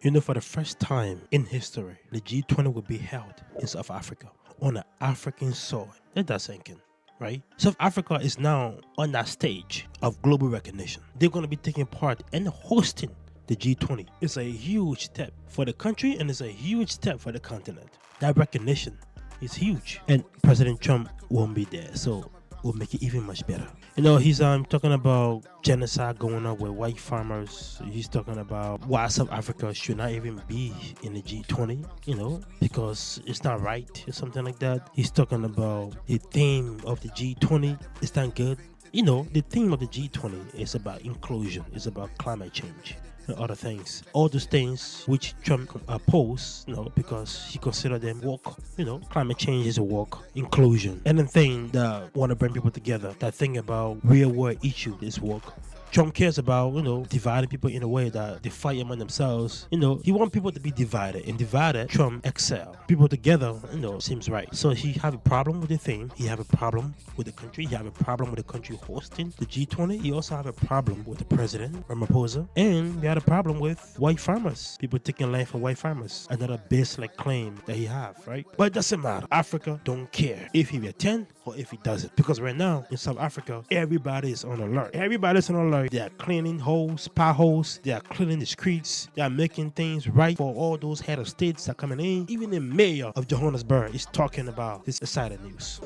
You know, for the first time in history, the G20 will be held in South Africa on an African soil. Let that sink in, right? South Africa is now on that stage of global recognition. They're going to be taking part and hosting the G20. It's a huge step for the country and it's a huge step for the continent. That recognition is huge. And President Trump won't be there, so will make it even much better. You know, he's talking about genocide going on with white farmers. He's talking about why South Africa should not even be in the G20, you know, because it's not right or something like that. He's talking about the theme of the G20. It's not good. You know, the theme of the G20 is about inclusion. It's about climate change and other things. All those things which Trump opposed, you know, because he considered them woke. You know, climate change is a woke. Inclusion. Anything that want to bring people together, that thing about real world issue is woke. Trump cares about, you know, dividing people in a way that they fight among themselves. You know, he wants people to be divided. And divided, Trump excel. People together, you know, seems right. So he have a problem with the theme. He have a problem with the country. He have a problem with the country hosting the G20. He also have a problem with the president, Ramaphosa. And he had a problem with white farmers. People taking land from white farmers. Another base-like claim that he have, right? But it doesn't matter. Africa don't care if he attend or if he doesn't. Because right now, in South Africa, everybody is on alert. Everybody's on alert. They are cleaning holes, potholes. They are cleaning the streets. They are making things right for all those head of states that are coming in. Even the mayor of Johannesburg is talking about this side of news.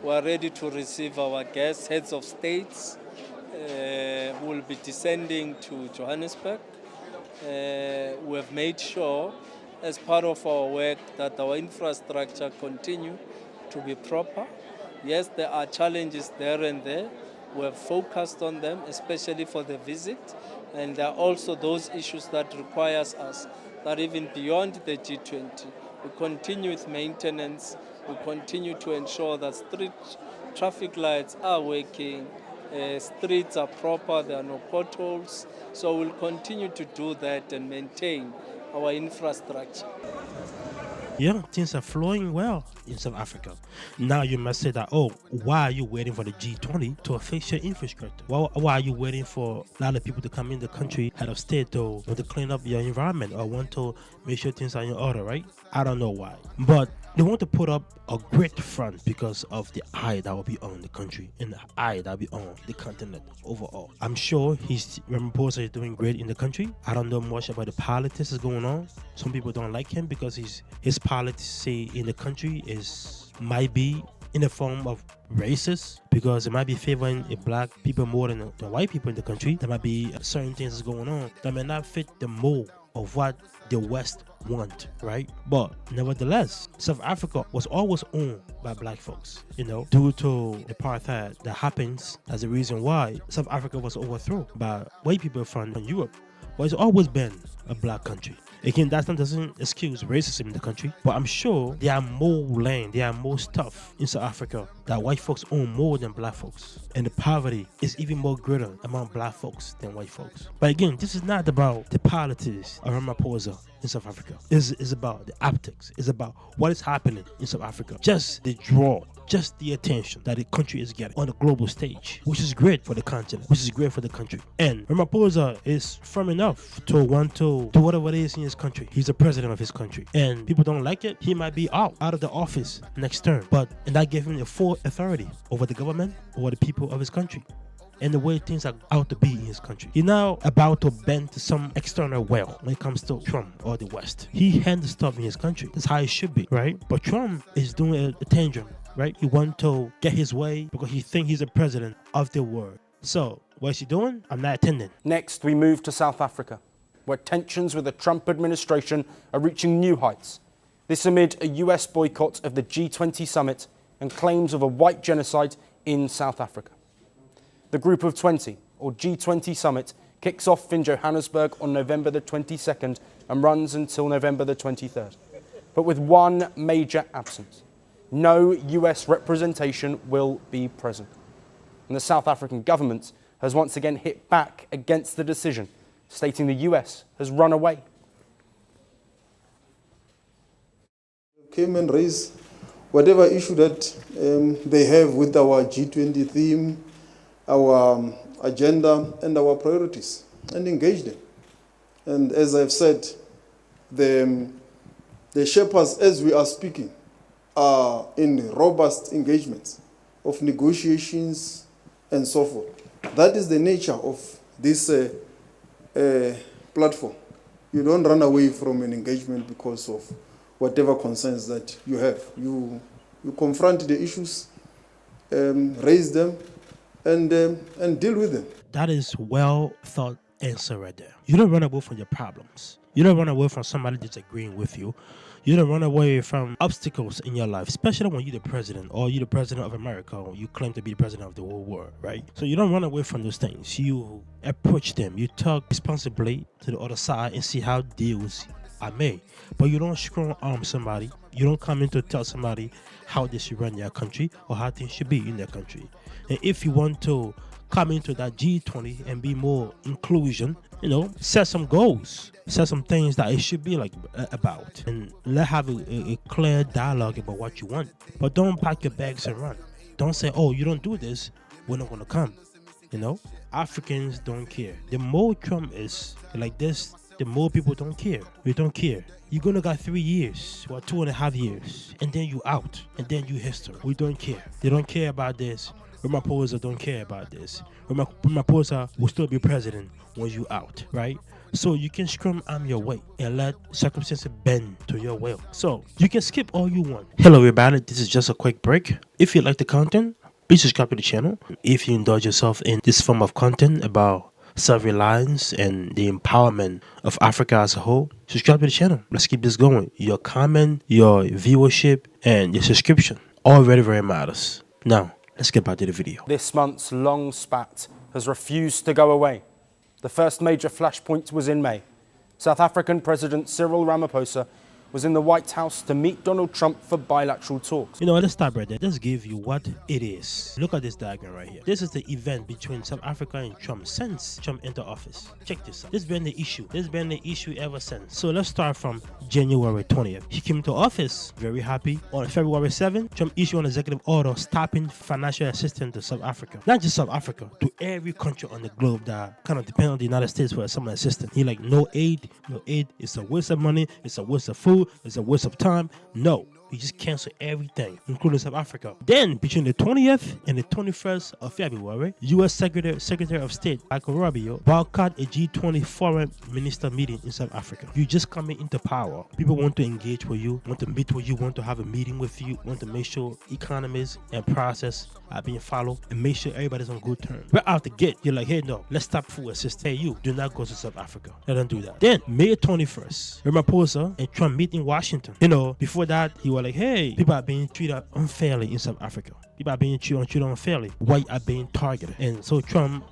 We are ready to receive our guests, heads of states, who will be descending to Johannesburg. We have made sure, as part of our work, that our infrastructure continue to be proper. Yes, there are challenges there and there. We have focused on them, especially for the visit. And there are also those issues that requires us that even beyond the G20, we continue with maintenance. We continue to ensure that street traffic lights are working, streets are proper, there are no potholes. So we'll continue to do that and maintain our infrastructure. Yeah, things are flowing well in South Africa. Now you must say that, oh, why are you waiting for the G20 to fix your infrastructure? Why are you waiting for a lot of people to come in the country, head of state, to want to clean up your environment or want to make sure things are in order, right? I don't know why. But they want to put up a great front because of the eye that will be on the country and the eye that will be on the continent overall. I'm sure Ramaphosa is doing great in the country. I don't know much about the politics that's going on. Some people don't like him because his policy in the country might be in the form of racist, because it might be favoring the black people more than the white people in the country. There might be certain things that's going on that may not fit the mold of what the West want, right? But nevertheless, South Africa was always owned by black folks, you know, due to the apartheid that happens. That's the reason why South Africa was overthrown by white people from Europe. But it's always been a black country. Again, that doesn't excuse racism in the country, but I'm sure there are more land, there are more stuff in South Africa that white folks own more than black folks. And the poverty is even more greater among black folks than white folks. But again, this is not about the politics of Ramaphosa in South Africa. It's about the optics. It's about what is happening in South Africa. Just the draw, just the attention that the country is getting on the global stage, which is great for the continent, which is great for the country. And Ramaphosa is firm enough to want to do whatever it is in his country. He's the president of his country. And people don't like it, he might be out of the office next term. And that gave him the full authority over the government, over the people of his country, and the way things are out to be in his country. He's now about to bend to some external will when it comes to Trump or the West. He handles stuff in his country. That's how it should be, right? But Trump is doing a tantrum, right? He wants to get his way because he thinks he's the president of the world. So, what is he doing? I'm not attending. Next, we move to South Africa, where tensions with the Trump administration are reaching new heights. This amid a US boycott of the G20 summit and claims of a white genocide in South Africa. The Group of 20, or G20 summit, kicks off in Johannesburg on November the 22nd and runs until November the 23rd. But with one major absence. No US representation will be present. And the South African government has once again hit back against the decision, stating the US has run away. Came and raise whatever issue that they have with our G20 theme, our agenda and our priorities. and engage them. And as I've said, the Sherpas, as we are speaking, are in robust engagements of negotiations and so forth. That is the nature of this platform. You don't run away from an engagement because of whatever concerns that you have. You confront the issues, raise them, and deal with them. That is well thought answer right there. You don't run away from your problems. You don't run away from somebody disagreeing with you. You don't run away from obstacles in your life, especially when you're the president or you're the president of America or you claim to be the president of the whole world, right? So you don't run away from those things. You approach them. You talk responsibly to the other side and see how deals are made. But you don't strong arm somebody. You don't come in to tell somebody how they should run their country or how things should be in their country. And if you want to come into that G20 and be more inclusion, set some goals, set some things that it should be like about, and let's have a clear dialogue about what you want. But don't pack your bags and run. Don't say, oh, you don't do this, we're not going to come. Africans don't care. The more Trump is like this, the more people don't care. We don't care. You're gonna got 3 years or 2.5 years, and then you out, and then you history. We don't care. They don't care about this. Ramaphosa don't care about this. Ramaphosa will still be president when you out, right? So you can scrum arm your way and let circumstances bend to your will. So you can skip all you want. Hello everybody, this is just a quick break. If you like the content, please subscribe to the channel. If you indulge yourself in this form of content about self-reliance and the empowerment of Africa as a whole, subscribe to the channel. Let's keep this going. Your comment, your viewership, and your subscription all very, very matters. Now, let's get back to the video. This month's long spat has refused to go away. The first major flashpoint was in May. South African President Cyril Ramaphosa was in the White House to meet Donald Trump for bilateral talks. Let's stop right there. Let's give you what it is. Look at this diagram right here. This is the event between South Africa and Trump since Trump entered office. Check this out. This has been the issue. This has been the issue ever since. So let's start from January 20th. He came to office, very happy. On February 7th, Trump issued an executive order stopping financial assistance to South Africa. Not just South Africa, to every country on the globe that kind of depend on the United States for some assistance. He like, no aid. It's a waste of money. It's a waste of food. It's a waste of time. No. He just canceled everything, including South Africa. Then, between the 20th and the 21st of February, U.S. Secretary of State Michael Rubio boycotted a G20 foreign minister meeting in South Africa. You just coming into power. People want to engage with you, want to meet with you, want to have a meeting with you, want to make sure economies and process are being followed and make sure everybody's on good terms. Right out the gate, you're like, hey, no, let's stop food assistance. Hey, you, do not go to South Africa. Let them do that. Then, May 21st, Ramaphosa and Trump meet in Washington. Before that, he was like, hey, people are being treated unfairly in South Africa. People are being treated unfairly. White are being targeted. And so Trump,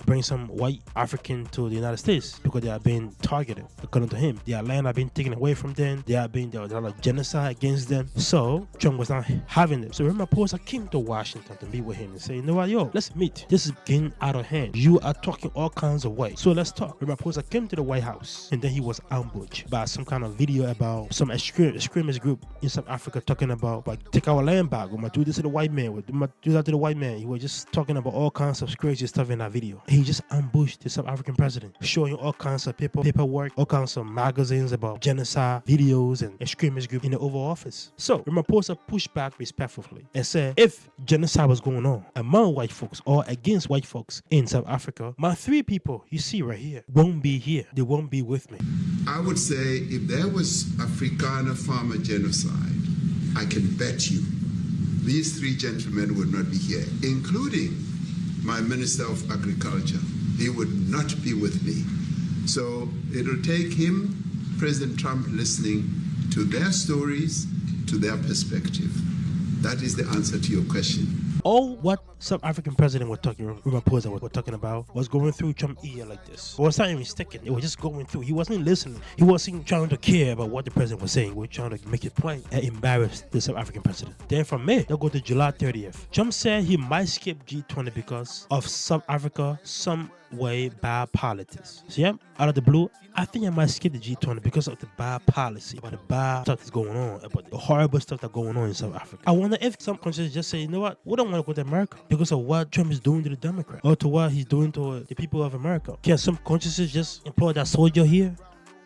bring some white African to the United States because they are being targeted. According to him, their land are being taken away from them. There was a lot of genocide against them. So Trump was not having it. So Ramaphosa came to Washington to meet with him and say, you know what, yo, let's meet. This is getting out of hand. You are talking all kinds of ways. So let's talk. Ramaphosa came to the White House and then he was ambushed by some kind of video about some extremist group in South Africa talking about, like, take our land back. We're going to do this to the white man. We're going to do that to the white man. He was just talking about all kinds of crazy stuff in that video. He just ambushed the South African president, showing all kinds of paperwork, all kinds of magazines about genocide videos and extremist group in the Oval Office. So Ramaphosa pushed back respectfully and said, if genocide was going on among white folks or against white folks in South Africa, my 3 people you see right here won't be here. They won't be with me. I would say if there was Afrikaner farmer genocide, I can bet you these 3 gentlemen would not be here, including my Minister of Agriculture. He would not be with me. So it'll take him, President Trump, listening to their stories, to their perspective. That is the answer to your question. All what South African president was talking about was going through Trump's ear like this. It was not even sticking. It was just going through. He wasn't listening. He wasn't trying to care about what the president was saying. He was trying to make it point and embarrass the South African president. Then from May, they'll go to July 30th. Trump said he might skip G20 because of South Africa some way bad politics. So yeah, out of the blue, I think I might skip the G20 because of the bad policy, about the bad stuff that's going on, about the horrible stuff that's going on in South Africa. I wonder if some countries just say, you know what, we don't want to go to America because of what Trump is doing to the Democrats or to what he's doing to the people of America. Can some consciences just employ that soldier here?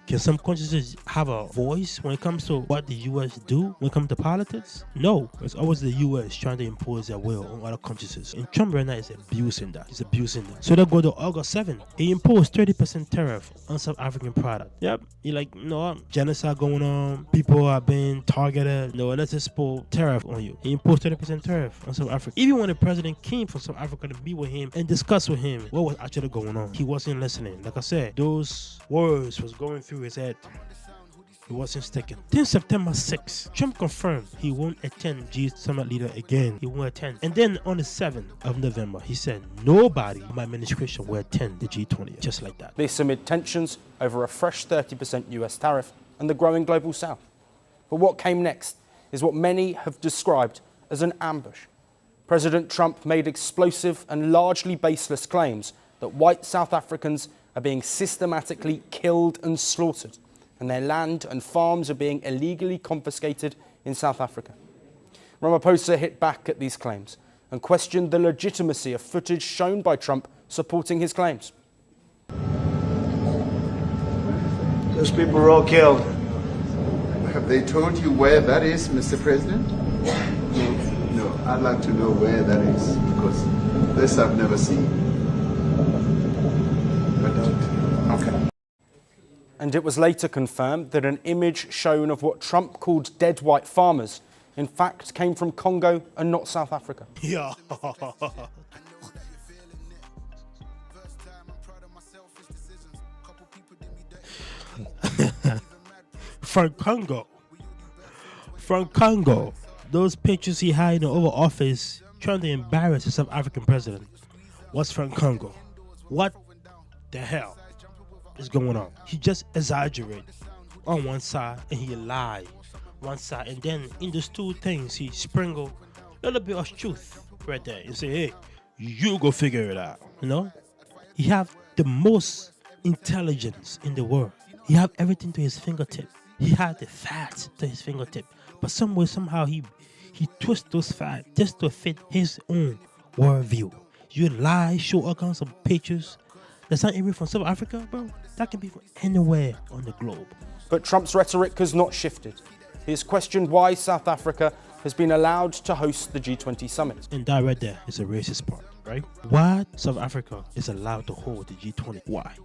Can some consciences have a voice when it comes to what the U.S. do when it comes to politics? No. It's always the U.S. trying to impose their will on other consciences. And Trump right now is abusing that. He's abusing that. So they go to August 7th. He imposed 30% tariff on South African product. Yep. He like, genocide going on. People are being targeted. No, let's just put tariff on you. He imposed 30% tariff on South Africa. Even when the president came from South Africa to meet with him and discuss with him what was actually going on, he wasn't listening. Like I said, those words was going through his head. It wasn't sticking. Then September 6th, Trump confirmed he won't attend G7 leader again. He won't attend. And then on the 7th of November, he said nobody in my administration will attend the G20. Just like that. This amid tensions over a fresh 30% US tariff and the growing global south. But what came next is what many have described as an ambush. President Trump made explosive and largely baseless claims that white South Africans are being systematically killed and slaughtered, and their land and farms are being illegally confiscated in South Africa. Ramaphosa hit back at these claims and questioned the legitimacy of footage shown by Trump supporting his claims. Those people were all killed. Have they told you where that is, Mr. President? No, I'd like to know where that is, because this I've never seen. Okay. And it was later confirmed that an image shown of what Trump called dead white farmers in fact came from Congo and not South Africa. Yeah. From Congo. Those pictures he had in the Oval Office trying to embarrass the South African president was from Congo. What the hell is going on? He just exaggerated on one side and he lied one side, and then in those two things he sprinkled a little bit of truth right there and say, hey, you go figure it out. He have the most intelligence in the world. He have everything to his fingertip. He had the facts to his fingertip, but somehow he twists those facts just to fit his own worldview. You lie, show all kinds of pictures that's not even from South Africa, bro. That can be from anywhere on the globe. But Trump's rhetoric has not shifted. He has questioned why South Africa has been allowed to host the G20 summit. And that right there is a racist part, right? Why South Africa is allowed to hold the G20? Why?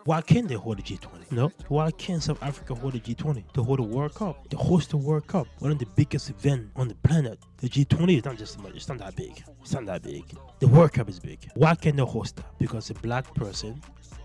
Why can't they hold the G20? No. Why can't South Africa hold the G20? To hold the World Cup. To host the World Cup. One of the biggest events on the planet. The G20 is not just much. It's not that big. It's not that big. The World Cup is big. Why can't they host that? Because a black person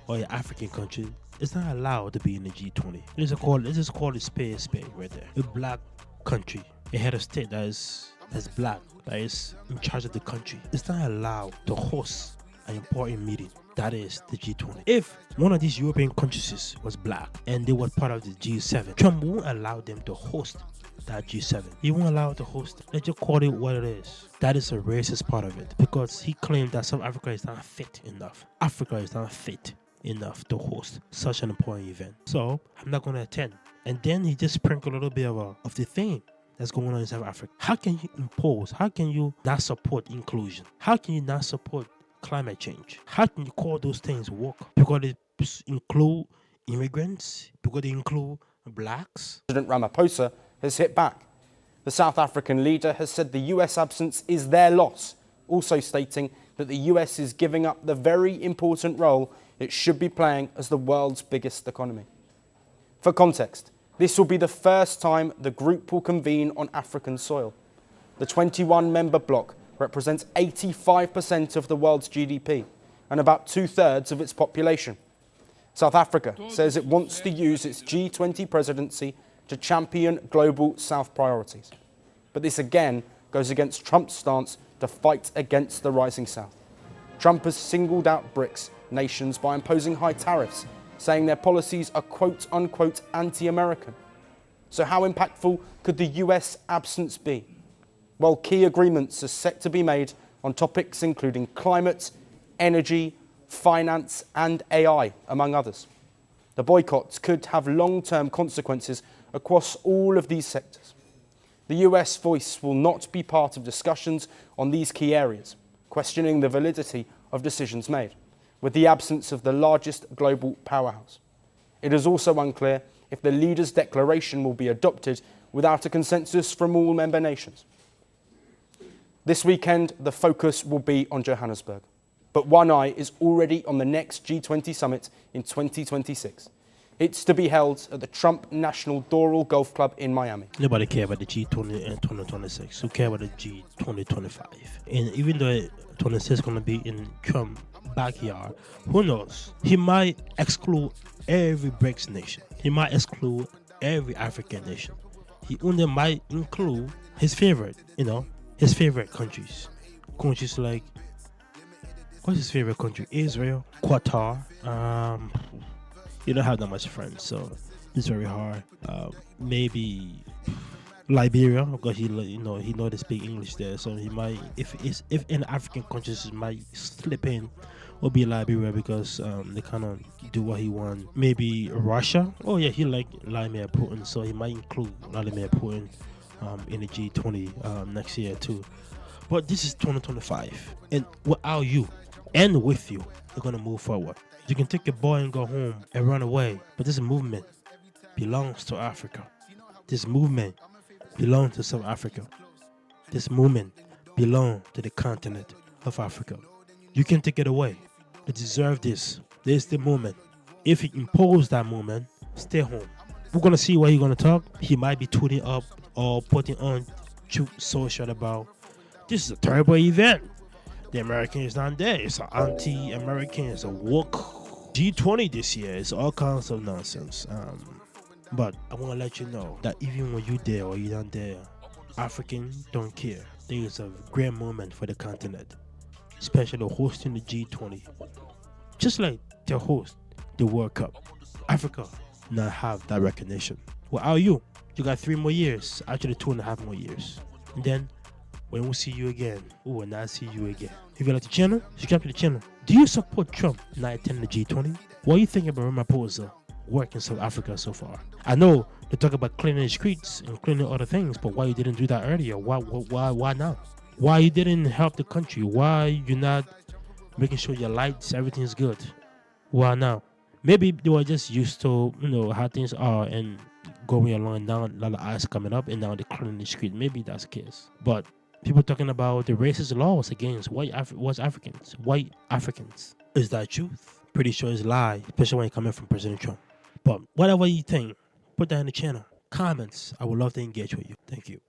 or an African country is not allowed to be in the G20. Let's just call it spade right there. A black country, a head of state that's black, that is in charge of the country, is not allowed to host an important meeting. That is the G20. If one of these European countries was black and they were part of the G7, Trump won't allow them to host that G7. He won't allow it to host it. Let's just call it what it is. That is a racist part of it, because he claimed that South Africa is not fit enough. Africa is not fit enough to host such an important event. So I'm not going to attend. And then he just sprinkled a little bit of the thing that's going on in South Africa. How can you impose? How can you not support inclusion? How can you not support climate change? How can you call those things work? Because they include immigrants, because they include blacks. President Ramaphosa has hit back. The South African leader has said the US absence is their loss, also stating that the US is giving up the very important role it should be playing as the world's biggest economy. For context, this will be the first time the group will convene on African soil. The 21-member bloc represents 85% of the world's GDP and about 2/3 of its population. South Africa says it wants to use its G20 presidency to champion global South priorities. But this again goes against Trump's stance to fight against the rising South. Trump has singled out BRICS nations by imposing high tariffs, saying their policies are quote-unquote anti-American. So how impactful could the US absence be? Well, key agreements are set to be made on topics including climate, energy, finance and AI, among others. The boycotts could have long-term consequences across all of these sectors. The US voice will not be part of discussions on these key areas, questioning the validity of decisions made, with the absence of the largest global powerhouse. It is also unclear if the leaders' declaration will be adopted without a consensus from all member nations. This weekend, the focus will be on Johannesburg, but one eye is already on the next G20 summit in 2026. It's to be held at the Trump National Doral Golf Club in Miami. Nobody care about the G20 and 2026. Who care about the G2025? And even though 26 is going to be in Trump's backyard, who knows? He might exclude every BRICS nation. He might exclude every African nation. He only might include his favorite, his favorite countries. Countries like, what's his favorite country? Israel, Qatar. You don't have that much friends, so it's very hard. Maybe Liberia, because he know they speak English there, so he might, if in African countries, he might slip in or be Liberia because they kind of do what he want. Maybe Russia. Oh yeah, he like Vladimir Putin, so he might include Vladimir Putin in the G20 next year too. But this is 2025, and without you and with you, they're gonna move forward. You can take your boy and go home and run away, but this movement belongs to Africa. This movement belongs to South Africa. This movement belongs to the continent of Africa. You can take it away. You deserve this. This is the moment. If he imposes that moment, stay home. We're going to see what he's going to talk. He might be tweeting up or putting on social about, this is a terrible event. The American is not there. It's an anti-American. It's a woke G20 this year. It's all kinds of nonsense. But I want to let you know that even when you're there or you're not there, Africans don't care. There is a great moment for the continent, especially hosting the G20. Just like they host the World Cup, Africa not have that recognition. Without you, you got 3 more years, actually 2.5 more years. And then when we see you again, we will not see you again. If you like the channel, subscribe to the channel. Do you support Trump not attending the G20? What do you think about Ramaphosa work in South Africa so far? I know they talk about cleaning the streets and cleaning other things, but why you didn't do that earlier? Why now? Why you didn't help the country? Why you not making sure your lights, everything's good? Why now? Maybe they were just used to, how things are and going along now, a lot of eyes coming up and now they're cleaning the street. Maybe that's the case. But people talking about the racist laws against white Africans. Is that truth? Pretty sure it's a lie, especially when it's coming from President Trump. But whatever you think, put that in the channel. Comments. I would love to engage with you. Thank you.